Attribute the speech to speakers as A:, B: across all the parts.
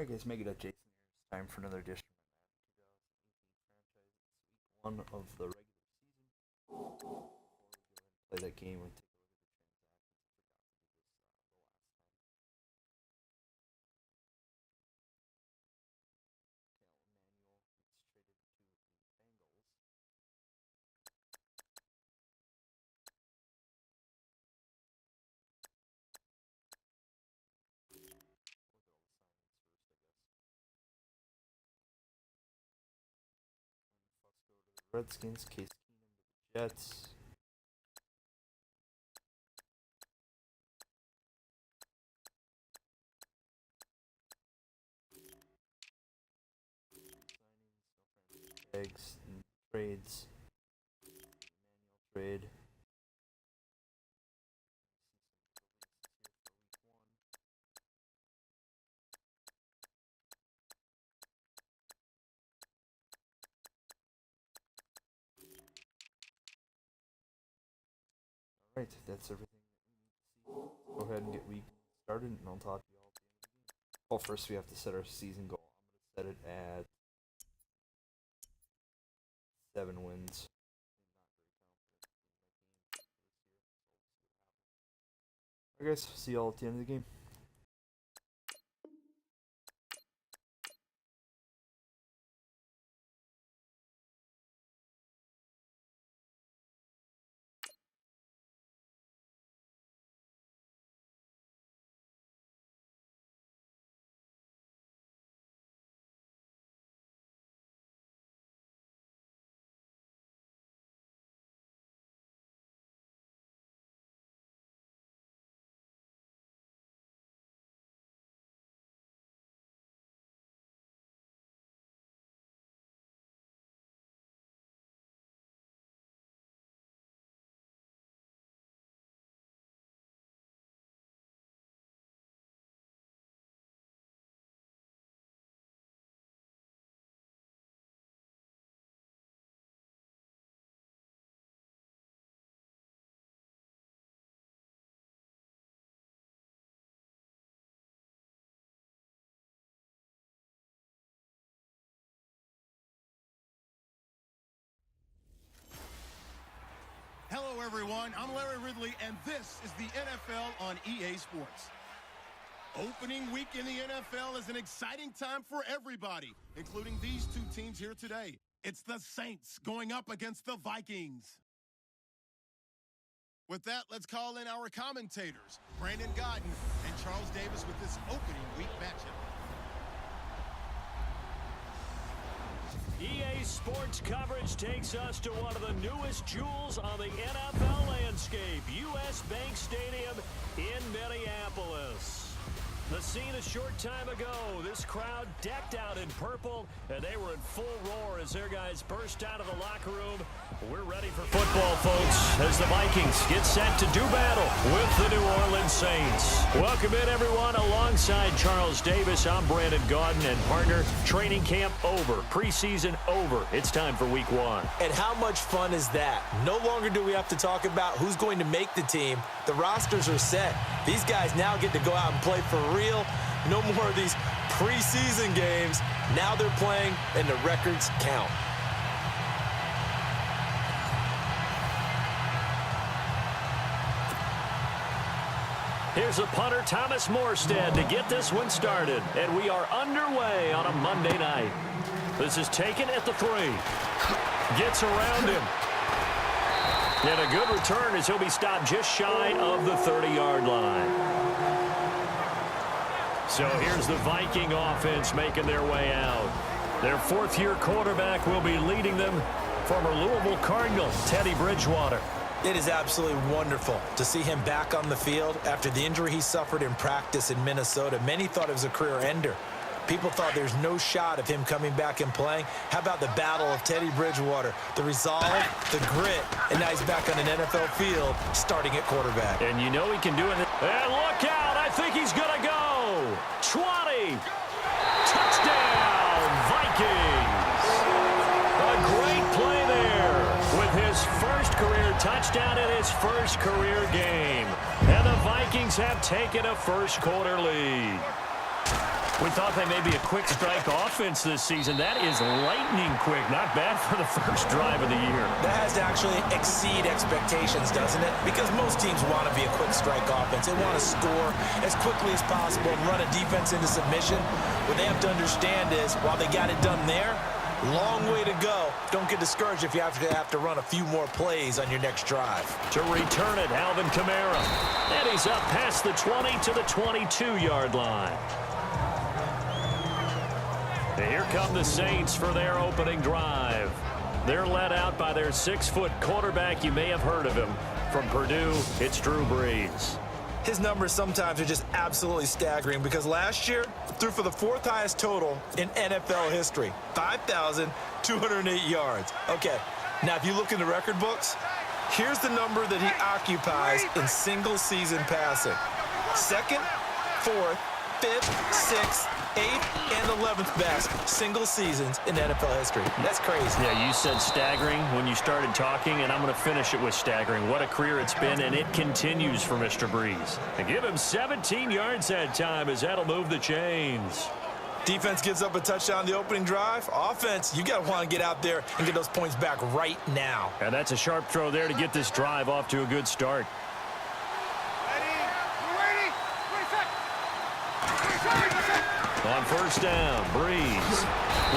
A: Alright guys, make it up, Jason here. It's time for another edition of Madden 2018 franchise. It's week 1 of the regular season. Before we go ahead and play that game, we take a look at the transactions. Redskins, Case Keenum to the Jets. Eggs and trades. Manual trade. Alright, that's everything that we need to see. Go ahead and get week started, and I'll talk to you all at the end of the game. Well, first we have to set our season goal. I'm going to set it at 7 wins. Alright guys, see you all at the end of the game.
B: Hello, everyone. I'm Larry Ridley, and this is the NFL on EA Sports. Opening week in the NFL is an exciting time for everybody, including these two teams here today. It's the Saints going up against the Vikings. With that, let's call in our commentators, Brandon Godden and Charles Davis, with this opening week matchup.
C: EA Sports coverage takes us to one of the newest jewels on the NFL landscape, US Bank Stadium in Minneapolis. The scene a short time ago, this crowd decked out in purple, and they were in full roar as their guys burst out of the locker room. We're ready for football, folks, as the Vikings get set to do battle with the New Orleans Saints. Welcome in, everyone. Alongside Charles Davis, I'm Brandon Godden, and partner, training camp over, preseason over. It's time for week 1.
D: And how much fun is that? No longer do we have to talk about who's going to make the team. The rosters are set. These guys now get to go out and play for real. No more of these preseason games. Now they're playing, and the records count.
C: Here's a punter, Thomas Morstead, to get this one started. And we are underway on a Monday night. This is taken at the 3. Gets around him. And a good return as he'll be stopped just shy of the 30-yard line. So here's the Viking offense making their way out. Their 4th-year quarterback will be leading them, former Louisville Cardinal, Teddy Bridgewater.
D: It is absolutely wonderful to see him back on the field after the injury he suffered in practice in Minnesota. Many thought it was a career ender. People thought there's no shot of him coming back and playing. How about the battle of Teddy Bridgewater? The resolve, the grit, and now he's back on an NFL field starting at quarterback.
C: And you know he can do it. And look out, I think he's going to go. 20. Touchdown, Vikings. A great play there with his first career touchdown in his first career game. And the Vikings have taken a first quarter lead. We thought they may be a quick strike offense this season. That is lightning quick. Not bad for the first drive of the year.
D: That has to actually exceed expectations, doesn't it? Because most teams want to be a quick strike offense. They want to score as quickly as possible and run a defense into submission. What they have to understand is, while they got it done there, long way to go. Don't get discouraged if you have to run a few more plays on your next drive.
C: To return it, Alvin Kamara. And he's up past the 20 to the 22-yard line. Here come the Saints for their opening drive. They're led out by their 6-foot quarterback. You may have heard of him. From Purdue, it's Drew Brees.
D: His numbers sometimes are just absolutely staggering because last year threw for the 4th highest total in NFL history, 5,208 yards. Okay, now if you look in the record books, here's the number that he occupies in single-season passing. 2nd, 4th, 5th, 6th, 8th, and 11th best single seasons in NFL history. That's crazy.
C: Yeah, you said staggering when you started talking, and I'm going to finish it with staggering. What a career it's been, and it continues for Mr. Brees. And give him 17 yards that time as that'll move the chains.
D: Defense gives up a touchdown the opening drive. Offense, you got to want to get out there and get those points back right now.
C: And that's a sharp throw there to get this drive off to a good start. On first down, Brees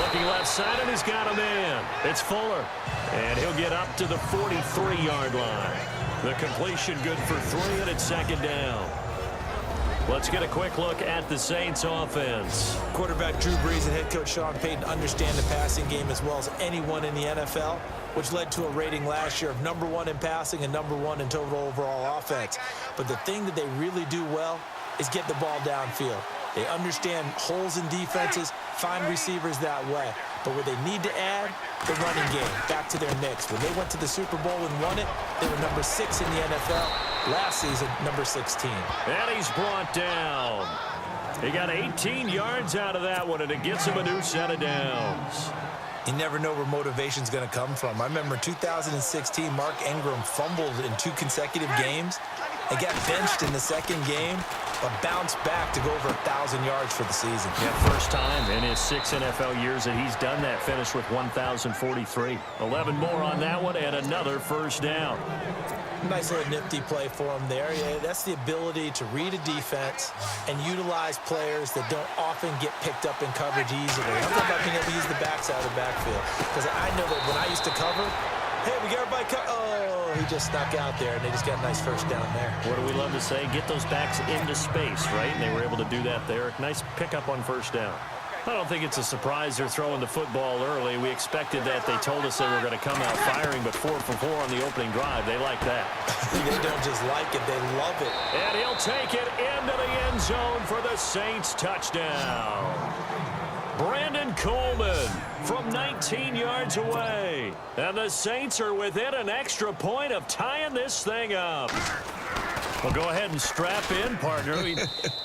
C: looking left side, and he's got a man. It's Fuller, and he'll get up to the 43-yard line. The completion good for 3, and it's 2nd down. Let's get a quick look at the Saints offense.
D: Quarterback Drew Brees and head coach Sean Payton understand the passing game as well as anyone in the NFL, which led to a rating last year of #1 in passing and #1 in total overall offense. But the thing that they really do well is get the ball downfield. They understand holes in defenses, find receivers that way. But what they need to add, the running game, back to their mix. When they went to the Super Bowl and won it, they were #6 in the NFL. Last season, number 16.
C: And he's brought down. He got 18 yards out of that one, and it gets him a new set of downs.
D: You never know where motivation's going to come from. I remember 2016, Mark Ingram fumbled in 2 consecutive games and got benched in the 2nd game, but bounced back to go over 1,000 yards for the season.
C: Yeah, first time in his 6 NFL years that he's done that, finished with 1,043. 11 more on that one, and another first down.
D: Nice little nifty play for him there. Yeah, that's the ability to read a defense and utilize players that don't often get picked up in coverage easily. I'm talking about being able to use the backside of the backfield. Because I know that when I used to cover, hey, we got everybody oh, he just snuck out there, and they just got a nice first down there.
C: What do we love to say? Get those backs into space, right? And they were able to do that there. Nice pickup on first down. I don't think it's a surprise they're throwing the football early. We expected that. They told us they were going to come out firing, but 4 for 4 on the opening drive. They like that.
D: They don't just like it, they love it.
C: And he'll take it into the end zone for the Saints touchdown. Brandon Coleman from 19 yards away. And the Saints are within an extra point of tying this thing up. Well, go ahead and strap in, partner.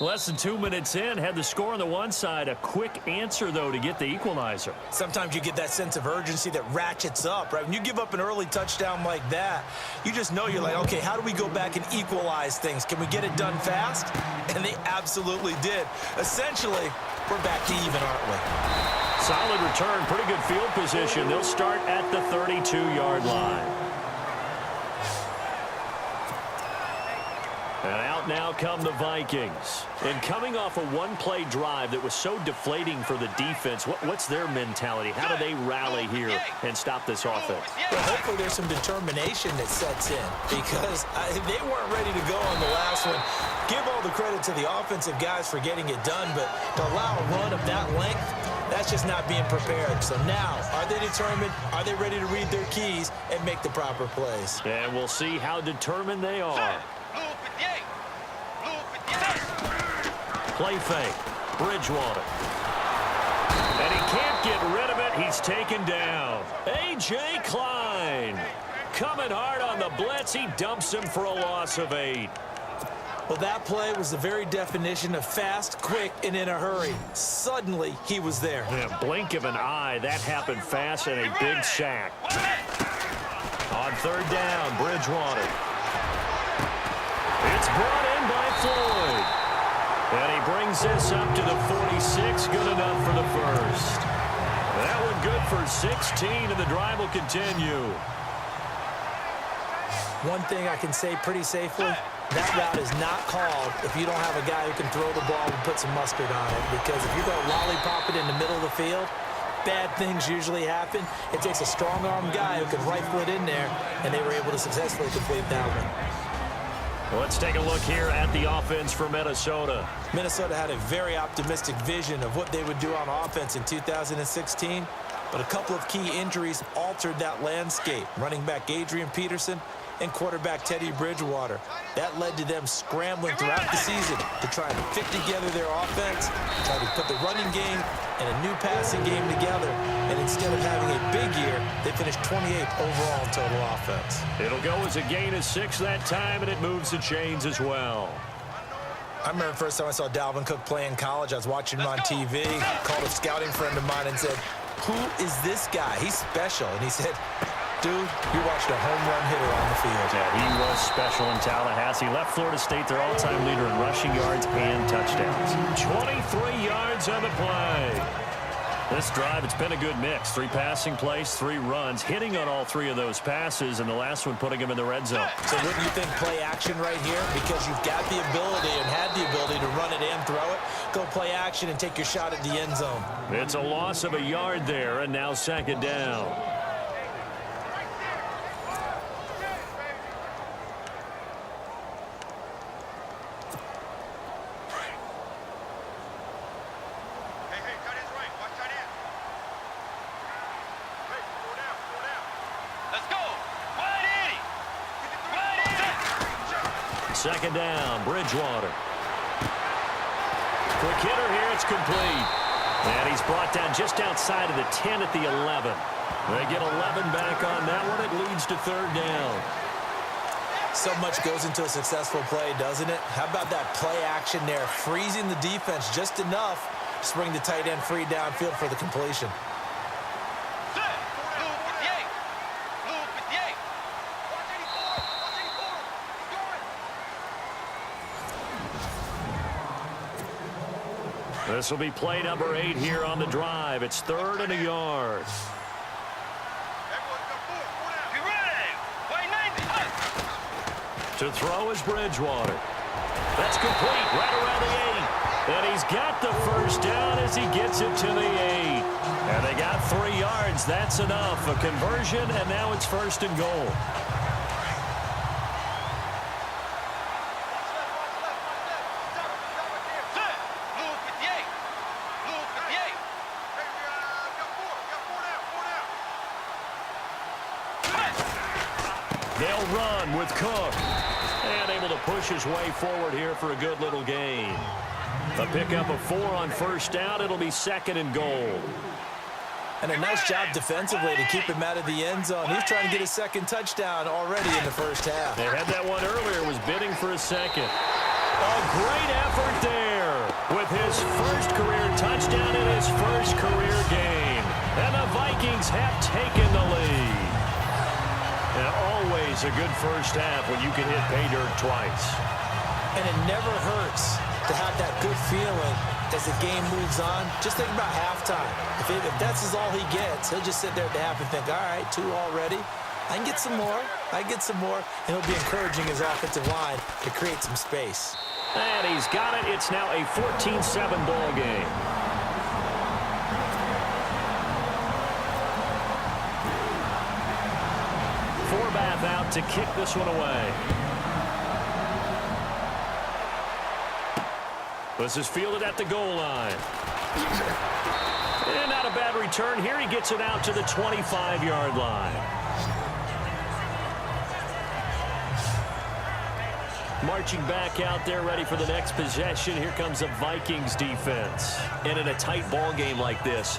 C: Less than 2 minutes in, had the score on the one side. A quick answer, though, to get the equalizer.
D: Sometimes you get that sense of urgency that ratchets up, right? When you give up an early touchdown like that, you just know you're like, okay, how do we go back and equalize things? Can we get it done fast? And they absolutely did. Essentially, we're back to even, aren't we?
C: Solid return, pretty good field position. They'll start at the 32-yard line. And out now come the Vikings. And coming off a one-play drive that was so deflating for the defense, what's their mentality? How do they rally here and stop this offense?
D: Well, hopefully there's some determination that sets in because they weren't ready to go on the last one. Give all the credit to the offensive guys for getting it done, but to allow a run of that length, that's just not being prepared. So now, are they determined? Are they ready to read their keys and make the proper plays?
C: And we'll see how determined they are. Play fake. Bridgewater. And he can't get rid of it. He's taken down. A.J. Klein coming hard on the blitz. He dumps him for a loss of 8.
D: Well, that play was the very definition of fast, quick, and in a hurry. Suddenly, he was there.
C: In a blink of an eye, that happened fast and a big sack. On third down, Bridgewater. It's brought in by Floyd. And he brings this up to the 46. Good enough for the first. That one good for 16, and the drive will continue.
D: One thing I can say pretty safely, that route is not called if you don't have a guy who can throw the ball and put some mustard on it. Because if you go lollipop it in the middle of the field, bad things usually happen. It takes a strong-armed guy who can rifle it in there, and they were able to successfully complete that one.
C: Let's take a look here at the offense for Minnesota.
D: Minnesota had a very optimistic vision of what they would do on offense in 2016, but a couple of key injuries altered that landscape. Running back Adrian Peterson and quarterback Teddy Bridgewater. That led to them scrambling throughout the season to try and fit together their offense, try to put the running game and a new passing game together, and instead of having a big year, they finished 28th overall in total offense.
C: It'll go as a gain of 6 that time, and it moves the chains as well.
D: I remember the first time I saw Dalvin Cook play in college. I was watching him on TV, called a scouting friend of mine and said, "Who is this guy? He's special." And he said, "Dude, you watched a home run hitter on the field."
C: Yeah, he was special in Tallahassee. Left Florida State their all-time leader in rushing yards and touchdowns. 23 yards on the play. This drive, it's been a good mix. 3 passing plays, 3 runs, hitting on all 3 of those passes, and the last one putting him in the red zone.
D: So wouldn't you think play action right here? Because you've got the ability and had the ability to run it and throw it. Go play action and take your shot at the end zone.
C: It's a loss of a yard there, and now second down. Second down, Bridgewater. Quick hitter here, it's complete. And he's brought down just outside of the 10 at the 11. They get 11 back on that one. It leads to third down.
D: So much goes into a successful play, doesn't it? How about that play action there, freezing the defense just enough to bring the tight end free downfield for the completion. This will be play number 8 here on the drive. It's 3rd and a yard. To throw is Bridgewater. That's complete right around the 8. And he's got the first down as he gets it to the 8. And they got 3 yards. That's enough. A conversion, and now it's 1st and goal. They'll run with Cook. And able to push his way forward here for a good little gain. A pickup of 4 on first down. It'll be 2nd and goal. And a nice job defensively to keep him out of the end zone. He's trying to get his 2nd touchdown already in the first half. They had that one earlier, was bidding for a 2nd. A great effort there with his first career touchdown in his first career game. And the Vikings have taken the lead. And always a good first half when you can hit pay dirt twice. And it never hurts to have that good feeling as the game moves on. Just think about halftime. If that's all he gets, he'll just sit there at the half and think, all right, 2 already. I can get some more. I can get some more. And he'll be encouraging his offensive line to create some space. And he's got it. It's now a 14-7 ball game. Forbath out to kick this one away. This is fielded at the goal line. And not a bad return here. He gets it out to the 25-yard line. Marching back out there, ready for the next possession. Here comes the Vikings defense. And in a tight ball game like this,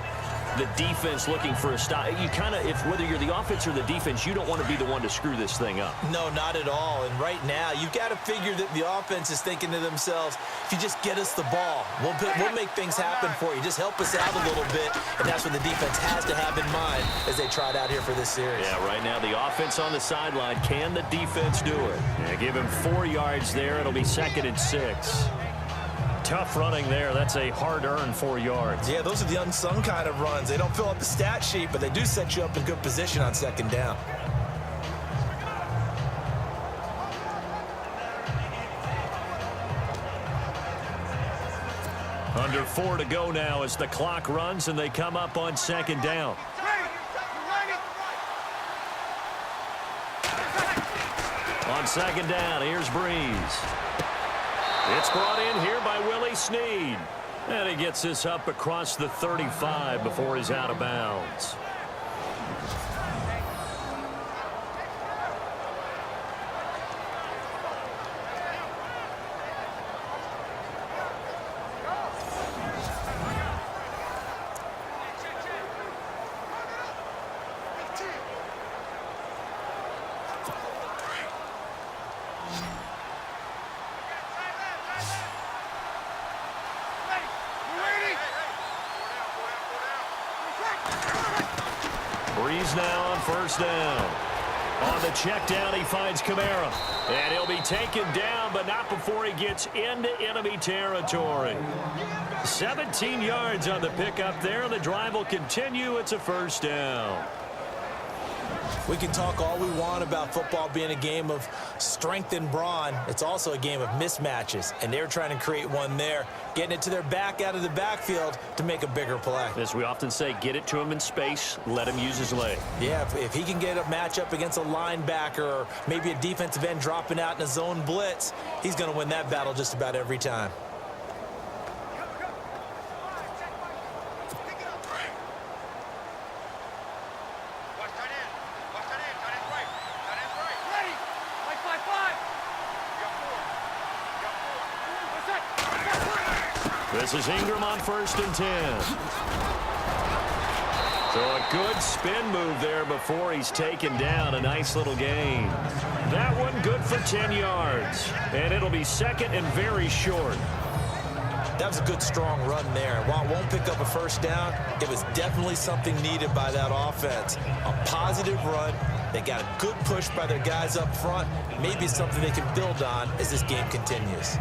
D: the defense looking for a stop. You kind of, whether you're the offense or the defense, you don't want to be the one to screw this thing up. No, not at all. And right now, you've got to figure that the offense is thinking to themselves, if you just get us the ball, we'll make things happen for you. Just help us out a little bit. And that's what the defense has to have in mind as they try it out here for this series. Yeah, right now, the offense on the sideline. Can the defense do it? Yeah, give him 4 yards there. It'll be 2nd and 6.
C: Tough running there. That's a hard-earned 4 yards.
D: Yeah, those are the unsung kind of runs. They don't fill up the stat sheet, but they do set you up in good position on second down.
C: Under 4 to go now as the clock runs and they come up on second down. On second down, here's Breeze. It's brought in here by Willie Snead. And he gets this up across the 35 before he's out of bounds. Breeze now on first down. On the check down, he finds Kamara. And he'll be taken down, but not before he gets into enemy territory. 17 yards on the pickup there. The drive will continue. It's a first down.
D: We can talk all we want about football being a game of strength and brawn. It's also a game of mismatches, and they're trying to create one there, getting it to their back out of the backfield to make a bigger play.
C: As we often say, get it to him in space, let him use his leg.
D: Yeah, if he can get a matchup against a linebacker or maybe a defensive end dropping out in a zone blitz, he's going to win that battle just about every time.
C: This is Ingram on first and 10. So a good spin move there before he's taken down. A nice little gain. That one good for 10 yards. And it'll be second and very short.
D: That was a good, strong run there. While it won't pick up a first down, it was definitely something needed by that offense. A positive run. They got a good push by their guys up front. Maybe something they can build on as this game continues.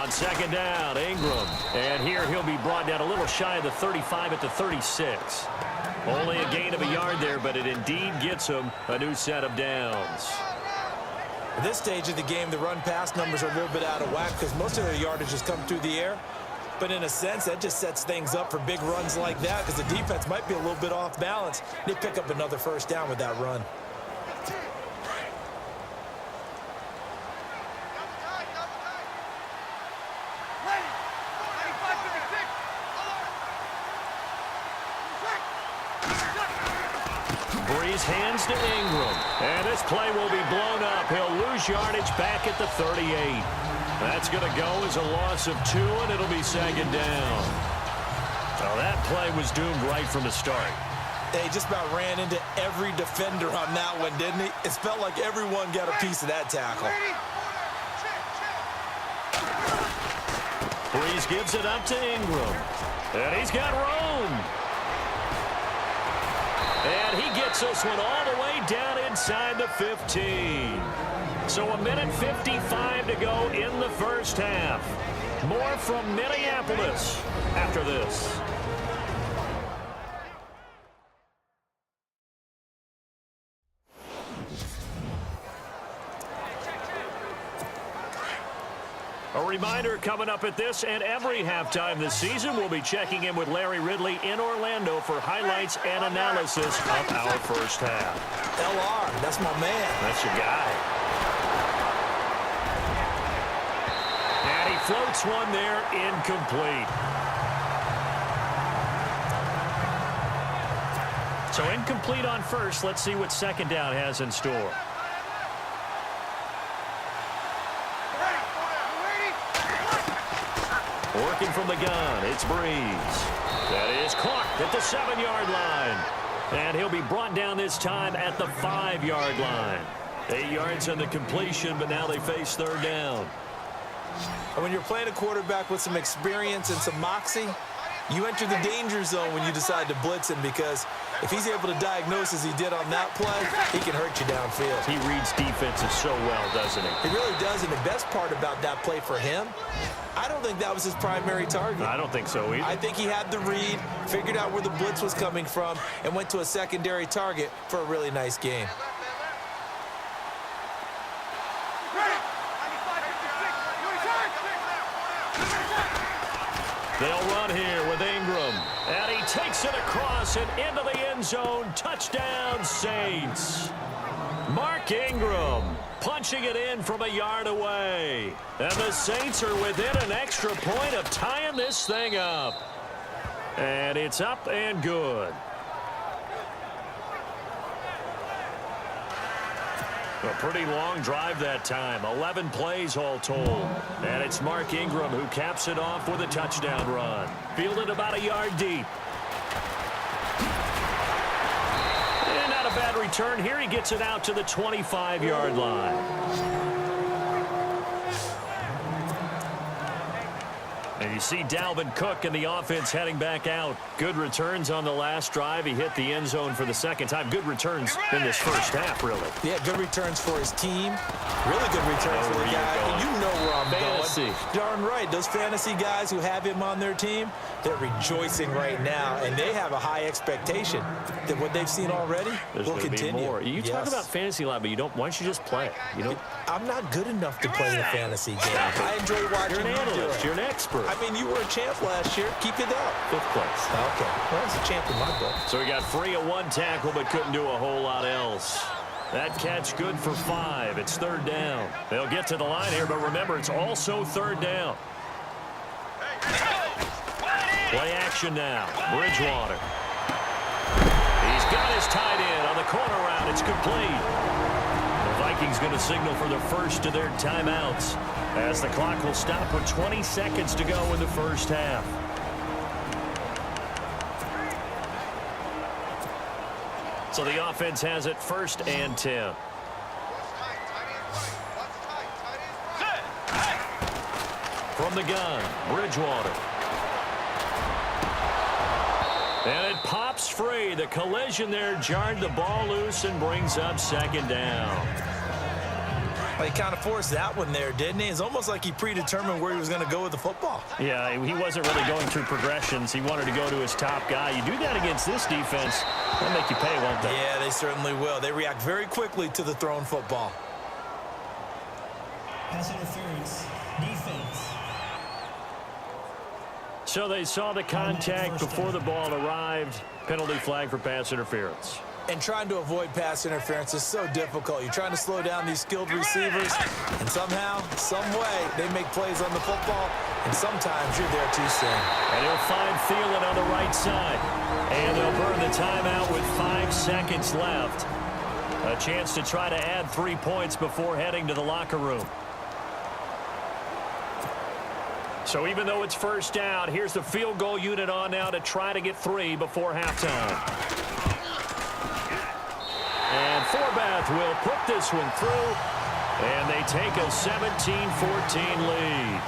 C: Second down, Ingram. And here he'll be brought down a little shy of the 35 at the 36. Only a gain of a yard there, but it indeed gets him a new set of downs.
D: At this stage of the game, the run-pass numbers are a little bit out of whack because most of their yardage has come through the air. But in a sense, that just sets things up for big runs like that because the defense might be a little bit off balance. They pick up another first down with that run.
C: Hands to Ingram. And this play will be blown up. He'll lose yardage back at the 38. That's going to go as a loss of 2, and it'll be second down. Well, that play was doomed right from the start.
D: They just about ran into every defender on that one, didn't he? It felt like everyone got a piece of that tackle.
C: Breeze gives it up to Ingram. And he's got room. And he gets this one all the way down inside the 15. So a minute 55 to go in the first half. More from Minneapolis after this. A reminder coming up at this and every halftime this season, we'll be checking in with Larry Ridley in Orlando for highlights and analysis of our first half.
D: LR, that's my man.
C: That's your guy. And he floats one there, incomplete. So incomplete on first. Let's see what second down has in store. Working from the gun, it's Breeze. That is caught at the 7-yard line. And he'll be brought down this time at the 5-yard line. 8 yards on the completion, but now they face third down.
D: And when you're playing a quarterback with some experience and some moxie, you enter the danger zone when you decide to blitz him, because if he's able to diagnose as he did on that play, he can hurt you downfield.
C: He reads defenses so well, doesn't he?
D: He really does, and the best part about that play for him, I don't think that was his primary target.
C: I don't think so either.
D: I think he had the read, figured out where the blitz was coming from, and went to a secondary target for a really nice game.
C: They'll run here with Ingram. And he takes it across and into the end zone. Touchdown, Saints. Mark Ingram punching it in from a yard away. And the Saints are within an extra point of tying this thing up. And it's up and good. A pretty long drive that time. 11 plays all told. And it's Mark Ingram who caps it off with a touchdown run. Fielded about a yard deep. And not a bad return. Here he gets it out to the 25-yard line. And you see Dalvin Cook and the offense heading back out. Good returns on the last drive. He hit the end zone for the second time. Good returns in this first half, really.
D: Yeah, good returns for his team. Really good returns for the guy. And you know where I'm going. Darn right. Those fantasy guys who have him on their team, they're rejoicing right now, and they have a high expectation that what they've seen already will continue.
C: More. You talk about fantasy a lot, but you don't. Why don't you just play? You know,
D: I'm not good enough to play in a fantasy game. I enjoy watching.
C: You're an analyst. You're an expert.
D: I mean, you were a champ last year. Keep it up.
C: 5th place.
D: Okay. Well, he's a champ in my book.
C: So he got free of one tackle, but couldn't do a whole lot else. That catch good for 5. It's third down. They'll get to the line here, but remember, it's also third down. Play action now. Bridgewater. He's got his tight end on the corner route. It's complete. The Vikings going to signal for the first of their timeouts, as the clock will stop with 20 seconds to go in the first half. So the offense has it 1st and 10. From the gun, Bridgewater. And it pops free. The collision there jarred the ball loose and brings up second down.
D: Well, he kind of forced that one there, didn't he? It's almost like he predetermined where he was going to go with the football.
C: Yeah, he wasn't really going through progressions. He wanted to go to his top guy. You do that against this defense, they'll make you pay, won't they?
D: Yeah, they certainly will. They react very quickly to the thrown football.
E: Pass interference, defense.
C: So they saw the contact before the ball arrived. Penalty flag for pass interference.
D: And trying to avoid pass interference is so difficult. You're trying to slow down these skilled receivers, and somehow, some way, they make plays on the football, and sometimes you're there too soon.
C: And he'll find Thielen on the right side. And they'll burn the timeout with 5 seconds left. A chance to try to add 3 points before heading to the locker room. So even though it's first down, here's the field goal unit on now to try to get 3 before halftime. And Forbath will put this one through, and they take a 17-14 lead.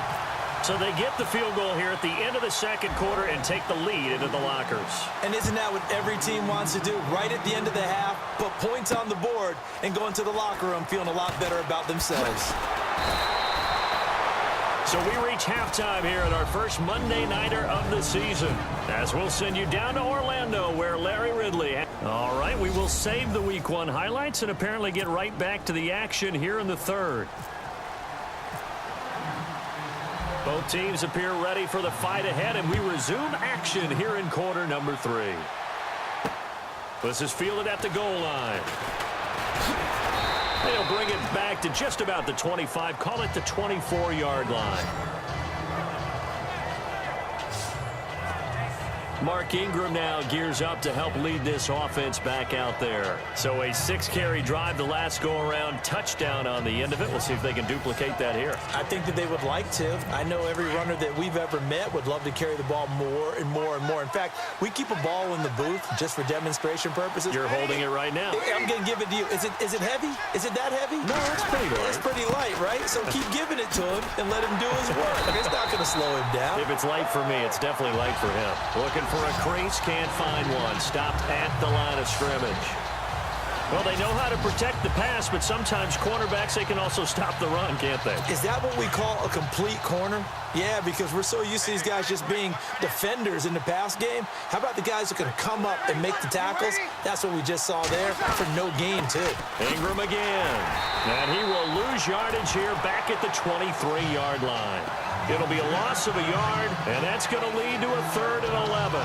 C: So they get the field goal here at the end of the second quarter and take the lead into the lockers. And
D: isn't that what every team wants to do? Right at the end of the half, put points on the board and go into the locker room feeling a lot better about themselves.
C: So we reach halftime here at our first Monday Nighter of the season, as we'll send you down to Orlando, where Larry Ridley. All right, we will save the Week 1 highlights and apparently get right back to the action here in the third. Both teams appear ready for the fight ahead, and we resume action here in quarter number 3. This is fielded at the goal line. They'll bring it back to just about the 25, call it the 24-yard line. Mark Ingram now gears up to help lead this offense back out there. So a 6-carry drive the last go-around, touchdown on the end of it. We'll see if they can duplicate that here.
D: I think that they would like to. I know every runner that we've ever met would love to carry the ball more and more and more. In fact, we keep a ball in the booth just for demonstration purposes.
C: You're holding it right now.
D: I'm going to give it to you. Is it heavy? Is it that heavy?
C: No, it's pretty light.
D: It's pretty light, right? So keep giving it to him and let him do his work. It's not going to slow him down.
C: If it's light for me, it's definitely light for him. Looking for a crease, can't find one. Stopped at the line of scrimmage. Well, they know how to protect the pass, but sometimes cornerbacks, they can also stop the run, can't they?
D: Is that what we call a complete corner? Yeah, because we're so used to these guys just being defenders in the pass game. How about the guys who can come up and make the tackles? That's what we just saw there for no gain, too.
C: Ingram again. And he will lose yardage here back at the 23-yard line. It'll be a loss of a yard, and that's going to lead to a 3rd and 11.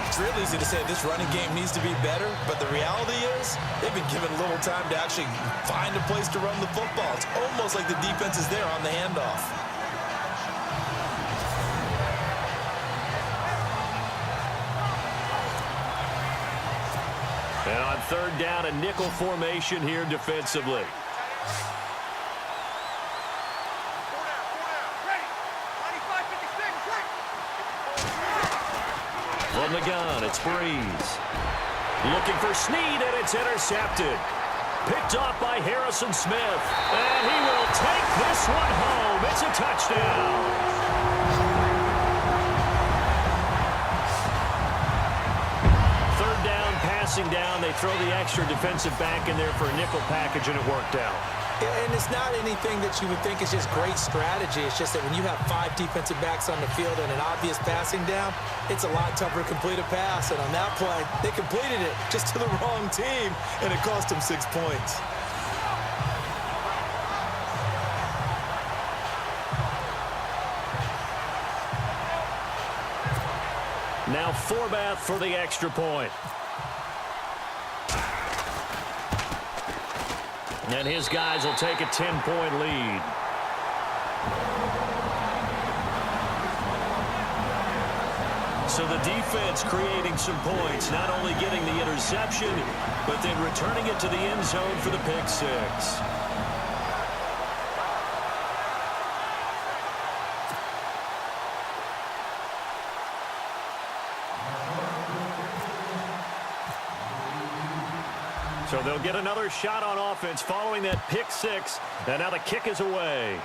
D: It's real easy to say this running game needs to be better, but the reality is they've been given little time to actually find a place to run the football. It's almost like the defense is there on the handoff.
C: And on 3rd down, a nickel formation here defensively. From the gun, it's Breeze. Looking for Snead, and it's intercepted. Picked off by Harrison Smith. And he will take this one home. It's a touchdown. Third down, passing down. They throw the extra defensive back in there for a nickel package, and it worked out.
D: And it's not anything that you would think is just great strategy. It's just that when you have 5 defensive backs on the field and an obvious passing down, it's a lot tougher to complete a pass. And on that play, they completed it just to the wrong team, and it cost them 6 points.
C: Now Forbath for the extra point. And his guys will take a 10-point lead. So the defense creating some points, not only getting the interception, but then returning it to the end zone for the pick six. So they'll get another shot on offense following that pick six. And now the kick is away.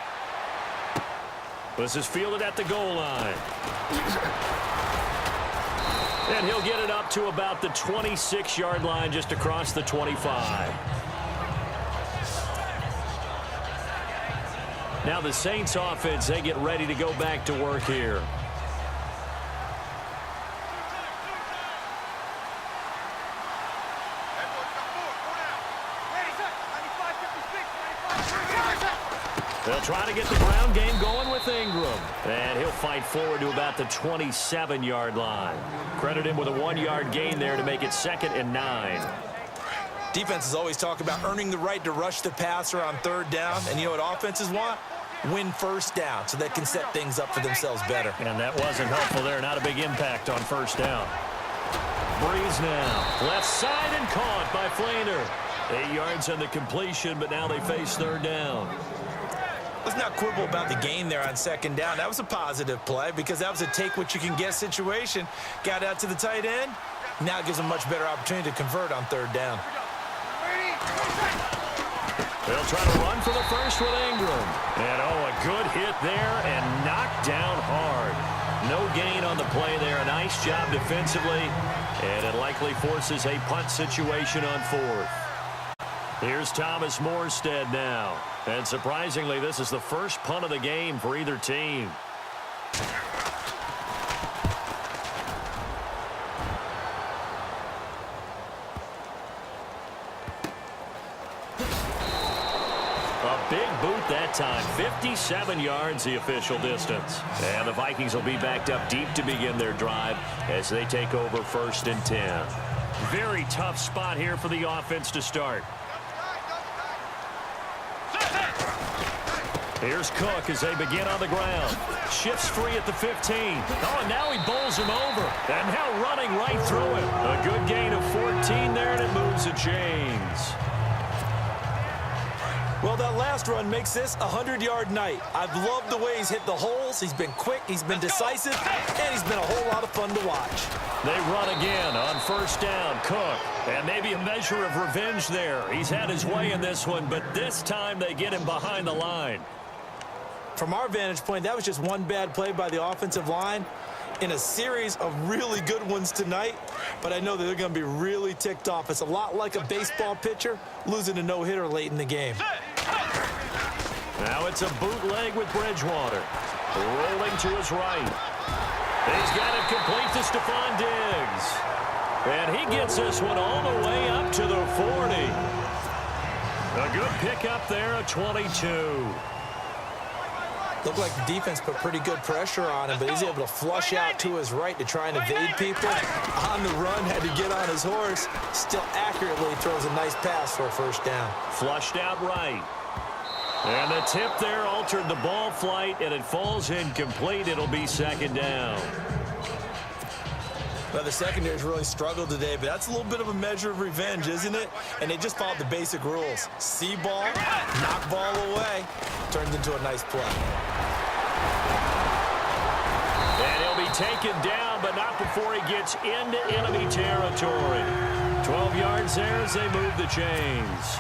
C: This is fielded at the goal line. And he'll get it up to about the 26-yard line just across the 25. Now the Saints offense, they get ready to go back to work here. They'll try to get the ground game going with Ingram. And he'll fight forward to about the 27-yard line. Credit him with a 1-yard gain there to make it 2nd and 9.
D: Defenses always talk about earning the right to rush the passer on 3rd down. And you know what offenses want? Win 1st down so they can set things up for themselves better.
C: And that wasn't helpful there. Not a big impact on 1st down. Breeze now. Left side and caught by Flander. 8 yards on the completion, but now they face 3rd down.
D: Let's not quibble about the gain there on 2nd down. That was a positive play because that was a take-what-you-can-get situation. Got out to the tight end. Now it gives them a much better opportunity to convert on 3rd down.
C: They'll try to run for the first with Ingram. And, a good hit there and knocked down hard. No gain on the play there. A nice job defensively. And it likely forces a punt situation on 4th. Here's Thomas Morstead now. And surprisingly, this is the first punt of the game for either team. A big boot that time. 57 yards the official distance. And the Vikings will be backed up deep to begin their drive as they take over 1st and 10. Very tough spot here for the offense to start. Here's Cook as they begin on the ground. Shifts free at the 15. Oh, and now he bolts bowls him over. And now running right through it. A good gain of 14 there, and it moves the chains.
D: Well, that last run makes this a 100-yard night. I've loved the way he's hit the holes. He's been quick, he's been decisive, and he's been a whole lot of fun to watch.
C: They run again on first down. Cook. And maybe a measure of revenge there. He's had his way in this one, but this time they get him behind the line.
D: From our vantage point, that was just one bad play by the offensive line in a series of really good ones tonight, but I know that they're going to be really ticked off. It's a lot like a baseball pitcher losing a no-hitter late in the game.
C: Now it's a bootleg with Bridgewater. Rolling to his right. He's got it complete to Stephon Diggs. And he gets this one all the way up to the 40. A good pickup there at 22.
D: Looked like the defense put pretty good pressure on him, but he's able to flush out to his right to try and evade people. On the run, had to get on his horse. Still accurately throws a nice pass for a first down.
C: Flushed out right. And the tip there altered the ball flight, and it falls incomplete. It'll be second down.
D: Well, the secondary's really struggled today, but that's a little bit of a measure of revenge, isn't it? And they just followed the basic rules. See ball, knock ball away, turned into a nice play.
C: And he'll be taken down, but not before he gets into enemy territory. 12 yards there as they move the chains.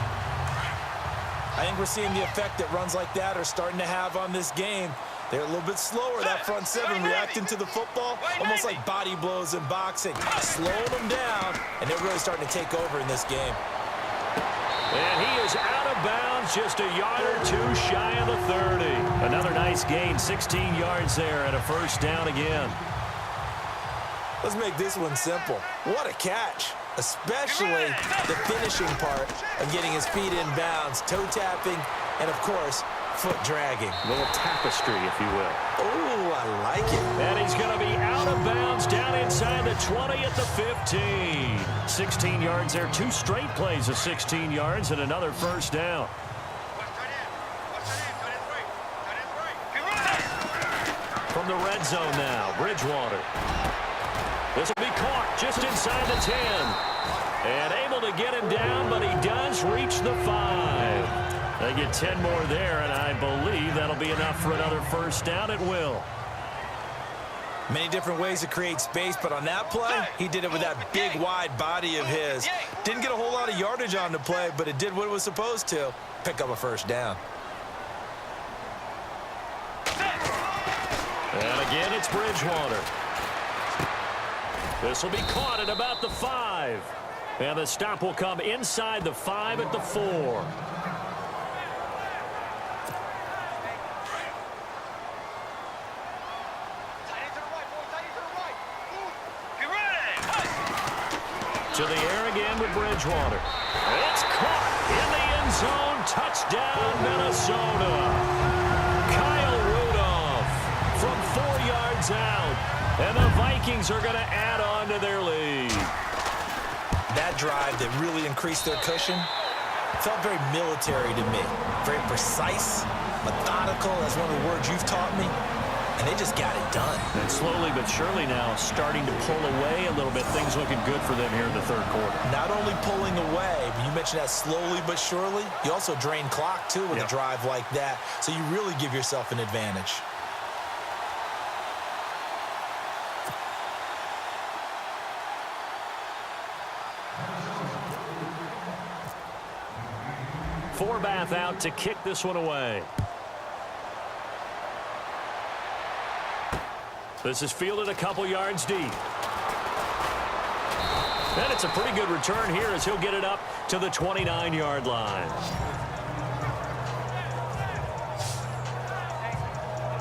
D: I think we're seeing the effect that runs like that are starting to have on this game. They're a little bit slower, that front seven, reacting to the football, almost like body blows in boxing. Slowing them down, and they're really starting to take over in this game.
C: And he is out of bounds, just a yard or two shy of the 30. Another nice gain, 16 yards there, and a first down again.
D: Let's make this one simple. What a catch, especially the finishing part of getting his feet in bounds, toe tapping, and of course, foot dragging.
C: A little tapestry, if you will.
D: Oh, I like it.
C: And he's going to be out of bounds down inside the 20 at the 15. 16 yards there, two straight plays of 16 yards and another first down. From the red zone now, Bridgewater. This will be caught just inside the 10. And able to get him down, but he does reach the 5. They get 10 more there, and I believe that'll be enough for another first down. It will.
D: Many different ways to create space, but on that play, he did it with that big, wide body of his. Didn't get a whole lot of yardage on the play, but it did what it was supposed to, pick up a first down.
C: And again, it's Bridgewater. This will be caught at about the 5. And the stop will come inside the 5 at the 4. To the air again with Bridgewater. It's caught in the end zone. Touchdown, Minnesota. Kyle Rudolph from 4 yards out. And the Vikings are going to add on to their lead.
D: That drive that really increased their cushion felt very military to me. Very precise, methodical. That's one of the words you've taught me. And they just got it done.
C: And slowly but surely now starting to pull away a little bit. Things looking good for them here in the third quarter.
D: Not only pulling away, but you mentioned that slowly but surely. You also drain clock, too, with a drive like that. So you really give yourself an advantage.
C: Forbath out to kick this one away. This is fielded a couple yards deep. And it's a pretty good return here as he'll get it up to the 29-yard line.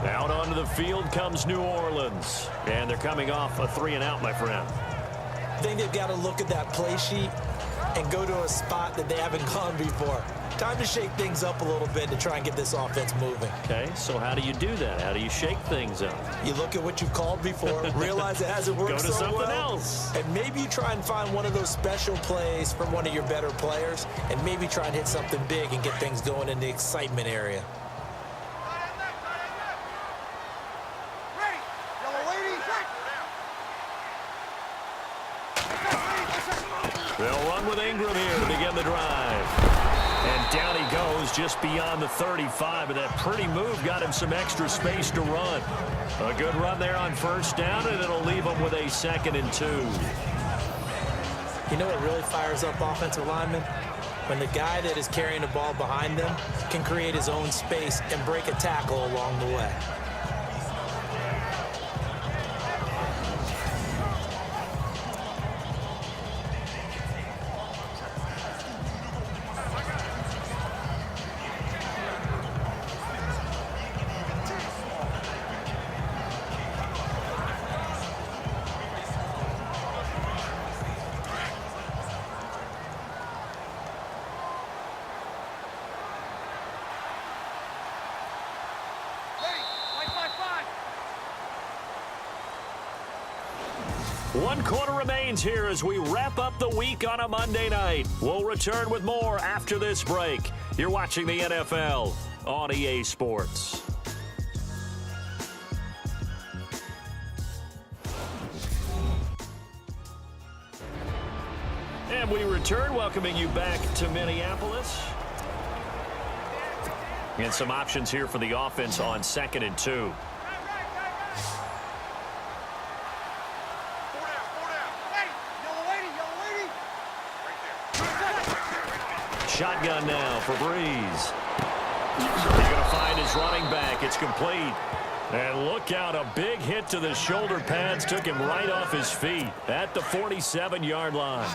C: Out onto the field comes New Orleans. And they're coming off a 3-and-out, my friend.
D: I think they've got to look at that play sheet and go to a spot that they haven't gone before. Time to shake things up a little bit to try and get this offense moving.
C: Okay, so how do you do that? How do you shake things up?
D: You look at what you've called before, realize it hasn't worked so well.
C: Go to something else.
D: And maybe you try and find one of those special plays from one of your better players, and maybe try and hit something big and get things going in the excitement area.
C: They'll run with Ingram here to begin the drive. And down he goes just beyond the 35, and that pretty move got him some extra space to run. A good run there on first down, and it'll leave him with a 2nd and 2.
D: You know what really fires up offensive linemen? When the guy that is carrying the ball behind them can create his own space and break a tackle along the way.
C: One quarter remains here as we wrap up the week on a Monday night. We'll return with more after this break. You're watching the NFL on EA Sports. And we return, welcoming you back to Minneapolis. And some options here for the offense on 2nd and 2. Shotgun now for Breeze. He's going to find his running back. It's complete. And look out, a big hit to the shoulder pads took him right off his feet at the 47-yard line.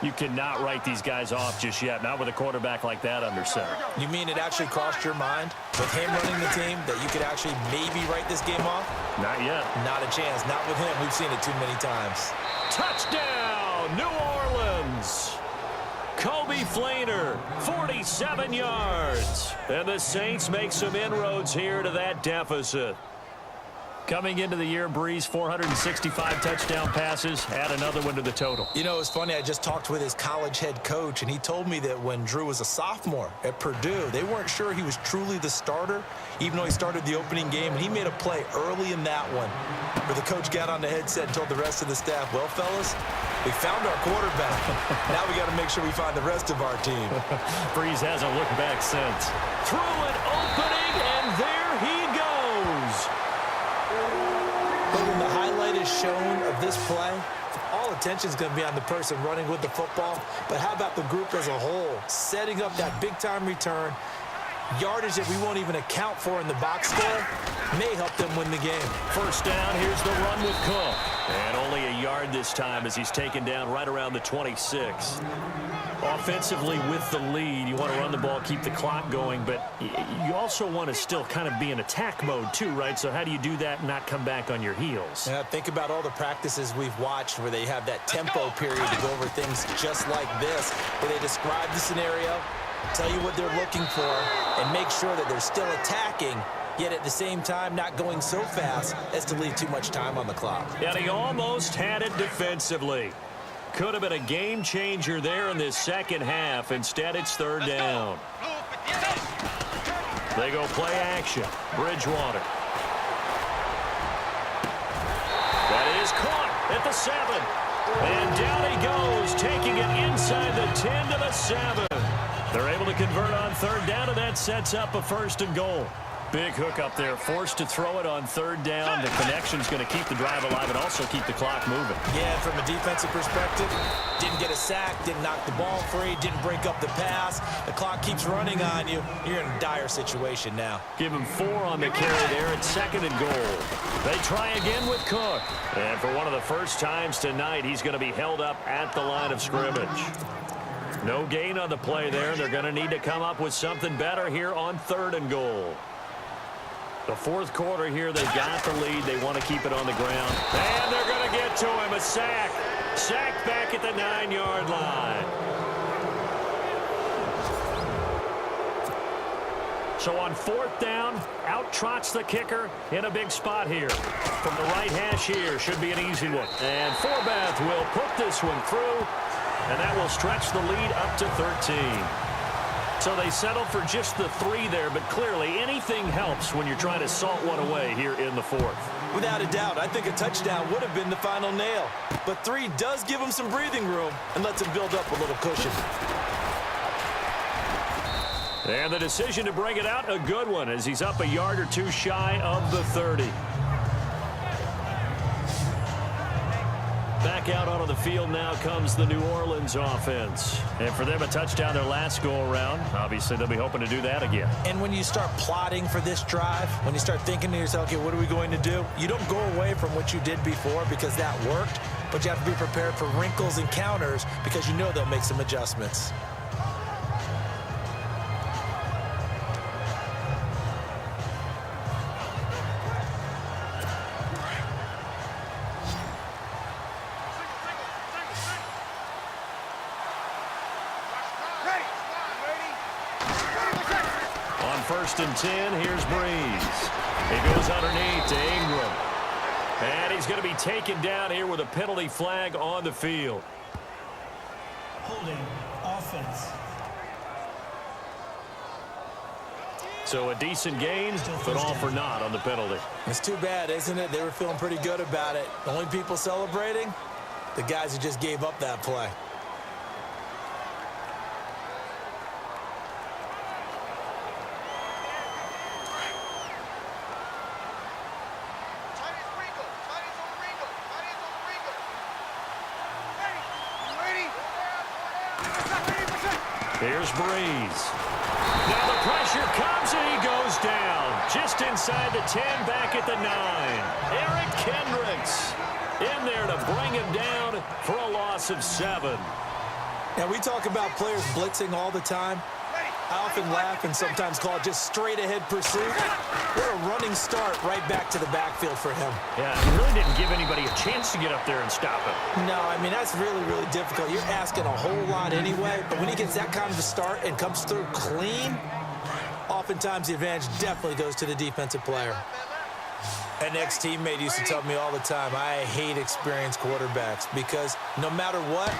C: You cannot write these guys off just yet, not with a quarterback like that under center.
D: You mean it actually crossed your mind with him running the team that you could actually maybe write this game off?
C: Not yet.
D: Not a chance. Not with him. We've seen it too many times.
C: Touchdown, New Orleans. Kobe Flainer, 47 yards. And the Saints make some inroads here to that deficit. Coming into the year, Breeze, 465 touchdown passes. Add another one to the total.
D: You know, it's funny. I just talked with his college head coach, and he told me that when Drew was a sophomore at Purdue, they weren't sure he was truly the starter, even though he started the opening game. And he made a play early in that one where the coach got on the headset and told the rest of the staff, well, fellas, we found our quarterback. Now we got to make sure we find the rest of our team.
C: Breeze hasn't looked back since. Through an opening, and there he goes.
D: But when the highlight is shown of this play, all attention is going to be on the person running with the football. But how about the group as a whole, setting up that big-time return, yardage that we won't even account for in the box score, may help them win the game.
C: First down, here's the run with Cook. And only a yard this time as he's taken down right around the 26. Offensively with the lead, you want to run the ball, keep the clock going, but you also want to still kind of be in attack mode too, right? So how do you do that and not come back on your heels?
D: Yeah, think about all the practices we've watched where they have that tempo period to go over things just like this, where they describe the scenario, tell you what they're looking for, and make sure that they're still attacking, yet at the same time not going so fast as to leave too much time on the clock.
C: And he almost had it defensively. Could have been a game changer there in this second half. Instead, it's third down. They go play action. Bridgewater. That is caught at the 7. And down he goes, taking it inside the 10 to the 7. They're able to convert on third down, and that sets up a 1st and goal. Big hook up there, forced to throw it on third down. The connection's going to keep the drive alive and also keep the clock moving.
D: Yeah, from a defensive perspective, didn't get a sack, didn't knock the ball free, didn't break up the pass. The clock keeps running on you. You're in a dire situation now.
C: Give him 4 on the carry there at 2nd and goal. They try again with Cook. And for one of the first times tonight, he's going to be held up at the line of scrimmage. No gain on the play there. They're going to need to come up with something better here on 3rd and goal. The fourth quarter here, they've got the lead. They want to keep it on the ground. And they're going to get to him. A sack. Sacked back at the 9-yard line. So on 4th down, out trots the kicker in a big spot here. From the right hash here, should be an easy one. And Forbath will put this one through, and that will stretch the lead up to 13. So they settle for just the 3 there, but clearly anything helps when you're trying to salt one away here in the 4th.
D: Without a doubt, I think a touchdown would have been the final nail. But 3 does give him some breathing room and lets him build up a little cushion.
C: And the decision to bring it out, a good one, as he's up a yard or 2 shy of the 30. Back out onto the field now comes the New Orleans offense. And for them, a touchdown their last go-around. Obviously, they'll be hoping to do that again.
D: And when you start plotting for this drive, when you start thinking to yourself, okay, what are we going to do? You don't go away from what you did before because that worked, but you have to be prepared for wrinkles and counters because you know they'll make some adjustments.
C: First and 10, here's Breeze. He goes underneath to Ingram. And he's going to be taken down here with a penalty flag on the field.
E: Holding offense.
C: So a decent gain, but all for naught on the penalty.
D: It's too bad, isn't it? They were feeling pretty good about it. The only people celebrating, the guys who just gave up that play.
C: Here's Breeze. Now the pressure comes and he goes down. Just inside the 10, back at the 9. Eric Kendricks in there to bring him down for a loss of 7.
D: Now, we talk about players blitzing all the time. I often laugh and sometimes call it just straight-ahead pursuit. What a running start right back to the backfield for him.
C: Yeah, he really didn't give anybody a chance to get up there and stop him.
D: No, I mean, that's really, really difficult. You're asking a whole lot anyway, but when he gets that kind of a start and comes through clean, oftentimes the advantage definitely goes to the defensive player. An ex-teammate used to tell me all the time, I hate experienced quarterbacks because no matter what,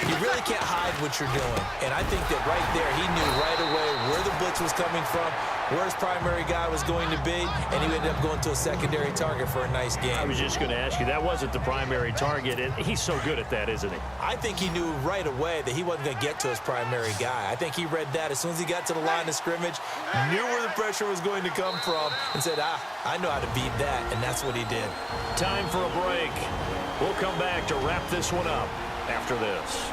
D: you really can't hide what you're doing. And I think that right there, he knew right away where the blitz was coming from, where his primary guy was going to be, and he ended up going to a secondary target for a nice game.
C: I was just going to ask you, that wasn't the primary target, and he's so good at that, isn't he?
D: I think he knew right away that he wasn't going to get to his primary guy. I think he read that as soon as he got to the line of scrimmage, knew where the pressure was going to come from, and said, I know how to beat that, and that's what he did.
C: Time for a break. We'll come back to wrap this one up after this.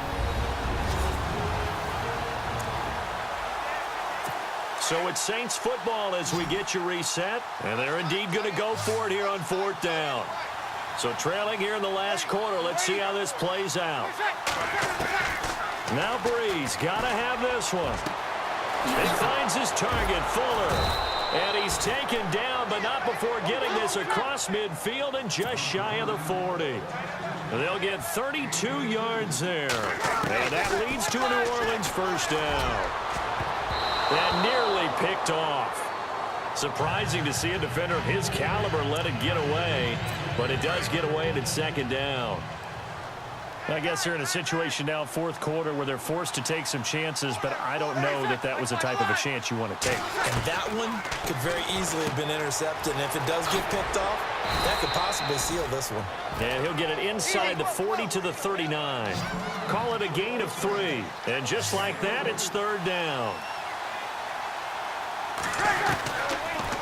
C: So it's Saints football as we get you reset, and they're indeed going to go for it here on 4th down. So trailing here in the last quarter, let's see how this plays out. Now Breeze, got to have this one. He finds his target, Fuller. And he's taken down, but not before getting this across midfield and just shy of the 40. They'll get 32 yards there. And that leads to a New Orleans first down. And nearly picked off. Surprising to see a defender of his caliber let it get away, but it does get away and it's 2nd down. I guess they're in a situation now, 4th quarter, where they're forced to take some chances, but I don't know that that was the type of a chance you want to take.
D: And that one could very easily have been intercepted, and if it does get picked off, that could possibly seal this one.
C: And he'll get it inside the 40 to the 39. Call it a gain of 3. And just like that, it's 3rd down.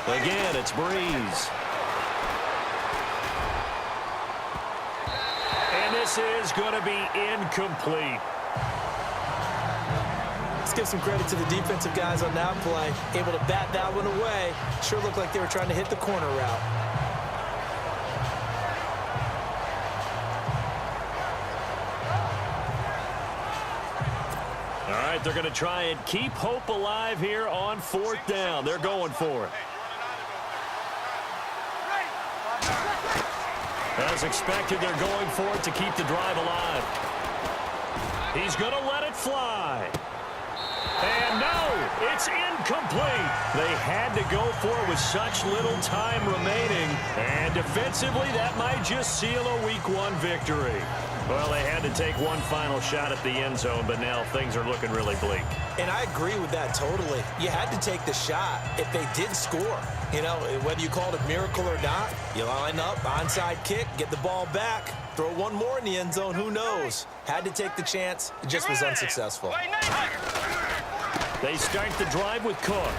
C: Again, it's Breeze. And this is going to be incomplete.
D: Let's give some credit to the defensive guys on that play. Able to bat that one away. Sure looked like they were trying to hit the corner route.
C: All right, they're going to try and keep hope alive here on 4th down. They're going for it. As expected, they're going for it to keep the drive alive. He's going to let it fly. And no, It's incomplete. They had to go for it with such little time remaining. And defensively, that might just seal a Week 1 victory. Well, they had to take one final shot at the end zone, but now things are looking really bleak.
D: And I agree with that totally. You had to take the shot if they did score. You know, whether you call it a miracle or not, you line up, onside kick, get the ball back, throw one more in the end zone, who knows? Had to take the chance. It just was unsuccessful.
C: They start the drive with Cook.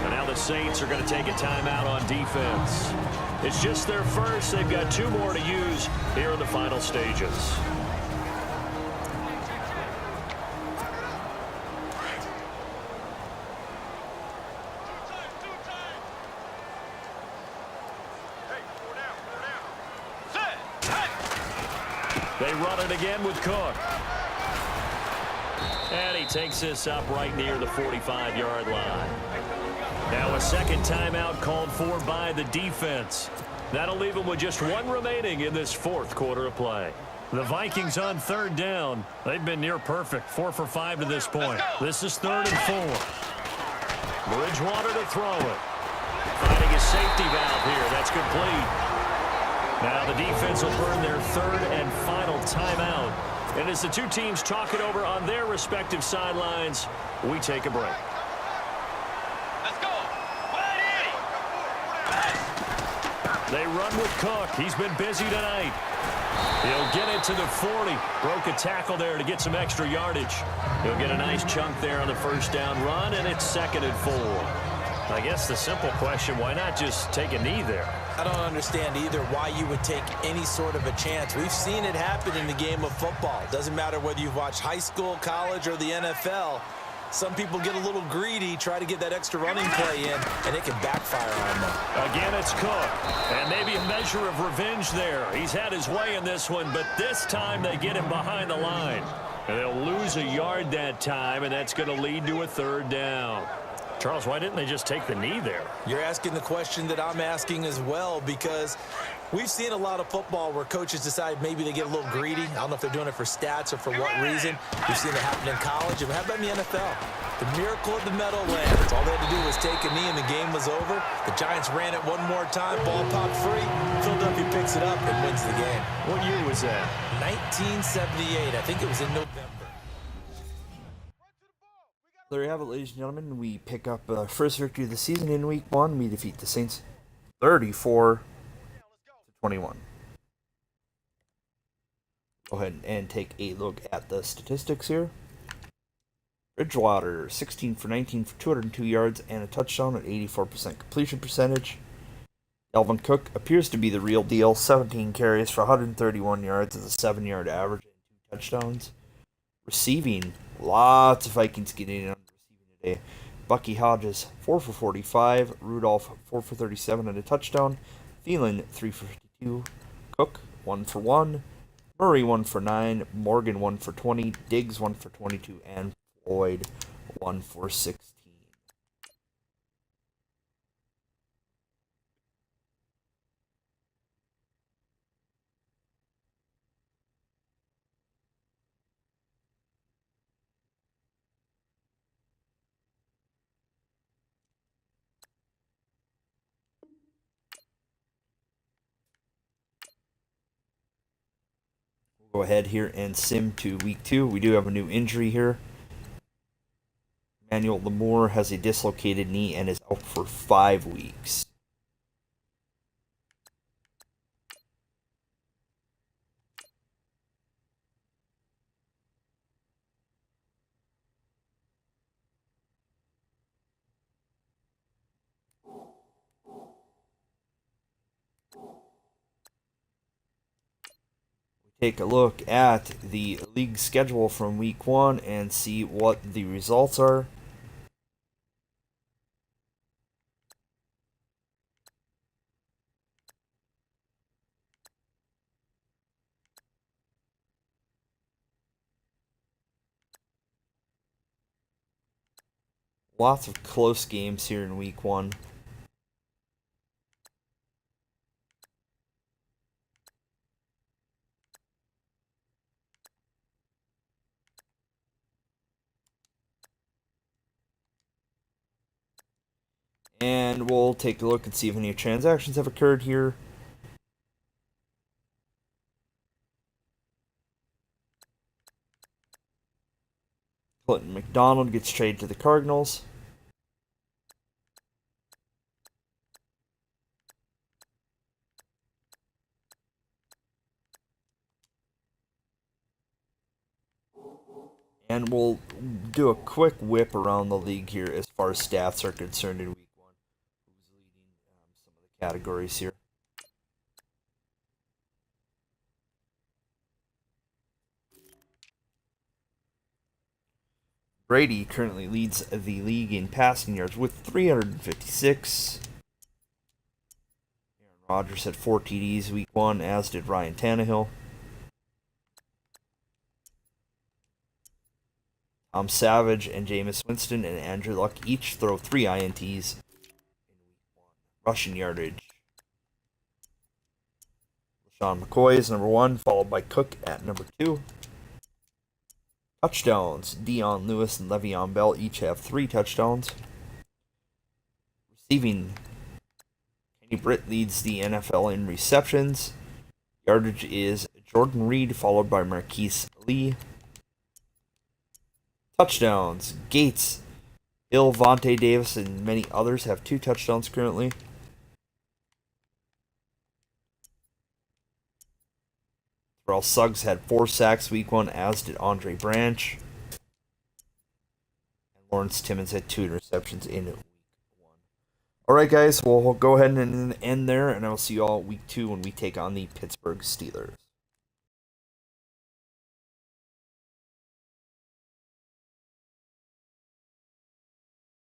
C: And now the Saints are going to take a timeout on defense. It's just their first. They've got 2 more to use here in the final stages. They run it again with Cook. And he takes this up right near the 45-yard line. Now a second timeout called for by the defense. That'll leave them with just 1 remaining in this 4th quarter of play. The Vikings on 3rd down. They've been near perfect, 4 for 5 to this point. This is 3rd and 4. Bridgewater to throw it. Finding a safety valve here. That's complete. Now the defense will burn their 3rd and final timeout. And as the 2 teams talk it over on their respective sidelines, we take a break.
F: Let's go.
C: They run with Cook. He's been busy tonight. He'll get it to the 40. Broke a tackle there to get some extra yardage. He'll get a nice chunk there on the 1st down run, and it's 2nd and 4. I guess the simple question, why not just take a knee there?
D: I don't understand either why you would take any sort of a chance. We've seen it happen in the game of football. Doesn't matter whether you've watched high school, college, or the NFL. Some people get a little greedy, try to get that extra running play in, and it can backfire on them.
C: Again, it's Cook. And maybe a measure of revenge there. He's had his way in this one, but this time they get him behind the line. And they'll lose a yard that time, and that's going to lead to a 3rd down. Charles, why didn't they just take the knee there?
D: You're asking the question that I'm asking as well, because we've seen a lot of football where coaches decide maybe they get a little greedy. I don't know if they're doing it for stats or for what reason. We've seen it happen in college. And how about in the NFL? The miracle of the Meadowlands. All they had to do was take a knee and the game was over. The Giants ran it one more time. Ball popped free. Philadelphia picks it up and wins the game.
C: What year was that?
D: 1978. I think it was in November.
A: There you have it, ladies and gentlemen. We pick up first victory of the season in Week 1. We defeat the Saints 34-21. Go ahead and take a look at the statistics here. Bridgewater, 16 for 19 for 202 yards and a touchdown at 84% completion percentage. Dalvin Cook appears to be the real deal. 17 carries for 131 yards with a 7-yard average and 2 touchdowns. Receiving, lots of Vikings getting in on receiving today. Bucky Hodges, 4 for 45. Rudolph, 4 for 37 and a touchdown. Thielen, 3 for 52. Cook, 1 for 1. Murray, 1 for 9. Morgan, 1 for 20. Diggs, 1 for 22. And Floyd, 1 for 16. Go ahead here and sim to Week 2. We do have a new injury here. Emmanuel Lamore has a dislocated knee and is out for 5 weeks. Take a look at the league schedule from Week 1 and see what the results are. Lots of close games here in Week 1. And we'll take a look and see if any transactions have occurred here. Clinton McDonald gets traded to the Cardinals. And we'll do a quick whip around the league here as far as stats are concerned in week 1. Who's leading some of the categories here. Brady currently leads the league in passing yards with 356. Aaron Rodgers had 4 TDs week 1, as did Ryan Tannehill. Tom Savage and Jameis Winston and Andrew Luck each throw 3 INTs in week 1. Rushing yardage. LaShawn McCoy is number 1, followed by Cook at number 2. Touchdowns. Dion Lewis and Le'Veon Bell each have 3 touchdowns. Receiving. Kenny Britt leads the NFL in receptions. Yardage is Jordan Reed, followed by Marquise Lee. Touchdowns. Gates, Hill, Vontae Davis, and many others have 2 touchdowns currently. Terrell Suggs had 4 sacks week 1, as did Andre Branch. And Lawrence Timmons had 2 interceptions in week 1. Alright guys, we'll go ahead and end there, and I will see you all week 2 when we take on the Pittsburgh Steelers.